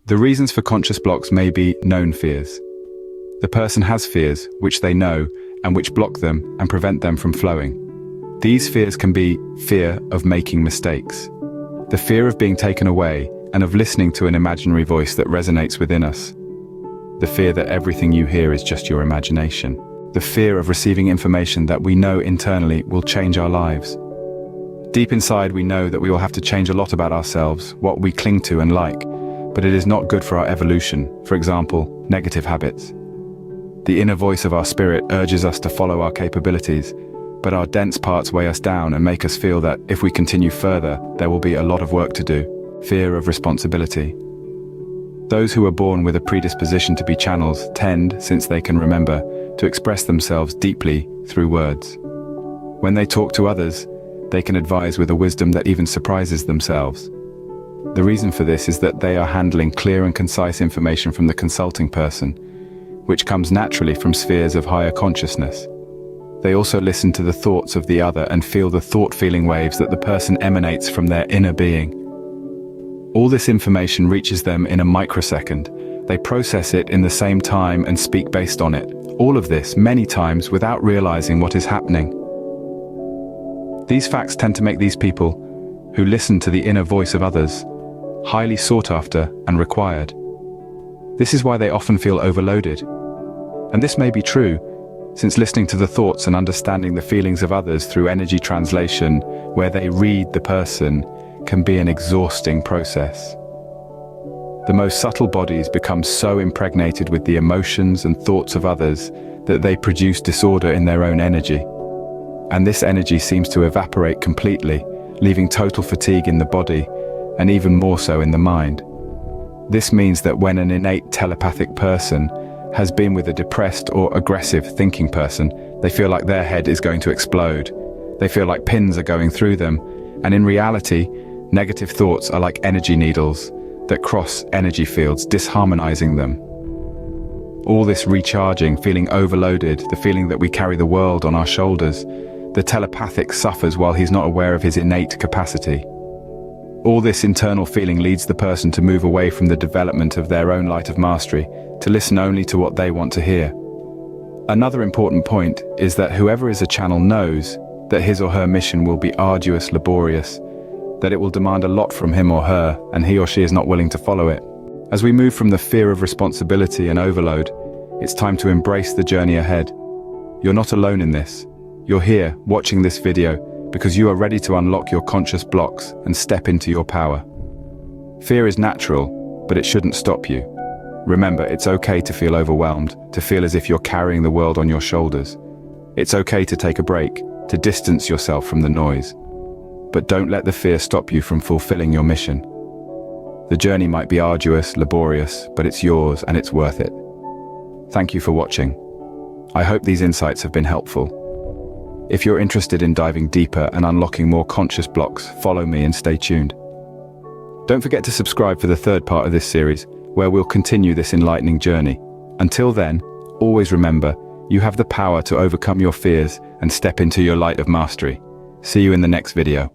The reasons for conscious blocks may be known fears. The person has fears which they know and which block them and prevent them from flowing. These fears can be fear of making mistakes, the fear of being taken away and of listening to an imaginary voice that resonates within us, the fear that everything you hear is just your imagination, the fear of receiving information that we know internally will change our lives. Deep inside we know that we will have to change a lot about ourselves, what we cling to and like, but it is not good for our evolution. For example, negative habits. The inner voice of our spirit urges us to follow our capabilities, but our dense parts weigh us down and make us feel that if we continue further, there will be a lot of work to do. Fear of responsibility. Those who are born with a predisposition to be channels tend, since they can remember, to express themselves deeply through words. When they talk to others, they can advise with a wisdom that even surprises themselves. The reason for this is that they are handling clear and concise information from the consulting person, which comes naturally from spheres of higher consciousness. They also listen to the thoughts of the other and feel the thought-feeling waves that the person emanates from their inner being. All this information reaches them in a microsecond. They process it in the same time and speak based on it. All of this many times without realizing what is happening. These facts tend to make these people, who listen to the inner voice of others, highly sought after and required. This is why they often feel overloaded. And this may be true, since listening to the thoughts and understanding the feelings of others through energy translation, where they read the person, can be an exhausting process. The most subtle bodies become so impregnated with the emotions and thoughts of others that they produce disorder in their own energy. And this energy seems to evaporate completely, leaving total fatigue in the body, and even more so in the mind. This means that when an innate telepathic person has been with a depressed or aggressive thinking person, they feel like their head is going to explode. They feel like pins are going through them, and in reality, negative thoughts are like energy needles that cross energy fields, disharmonizing them. All this recharging, feeling overloaded, the feeling that we carry the world on our shoulders, the telepathic suffers while he's not aware of his innate capacity. All this internal feeling leads the person to move away from the development of their own light of mastery, to listen only to what they want to hear. Another important point is that whoever is a channel knows that his or her mission will be arduous, laborious, that it will demand a lot from him or her, and he or she is not willing to follow it. As we move from the fear of responsibility and overload, it's time to embrace the journey ahead. You're not alone in this. You're here, watching this video, because you are ready to unlock your conscious blocks and step into your power. Fear is natural, but it shouldn't stop you. Remember, it's okay to feel overwhelmed, to feel as if you're carrying the world on your shoulders. It's okay to take a break, to distance yourself from the noise. But don't let the fear stop you from fulfilling your mission. The journey might be arduous, laborious, but it's yours and it's worth it. Thank you for watching. I hope these insights have been helpful. If you're interested in diving deeper and unlocking more conscious blocks, follow me and stay tuned. Don't forget to subscribe for the third part of this series, where we'll continue this enlightening journey. Until then, always remember, you have the power to overcome your fears and step into your light of mastery. See you in the next video.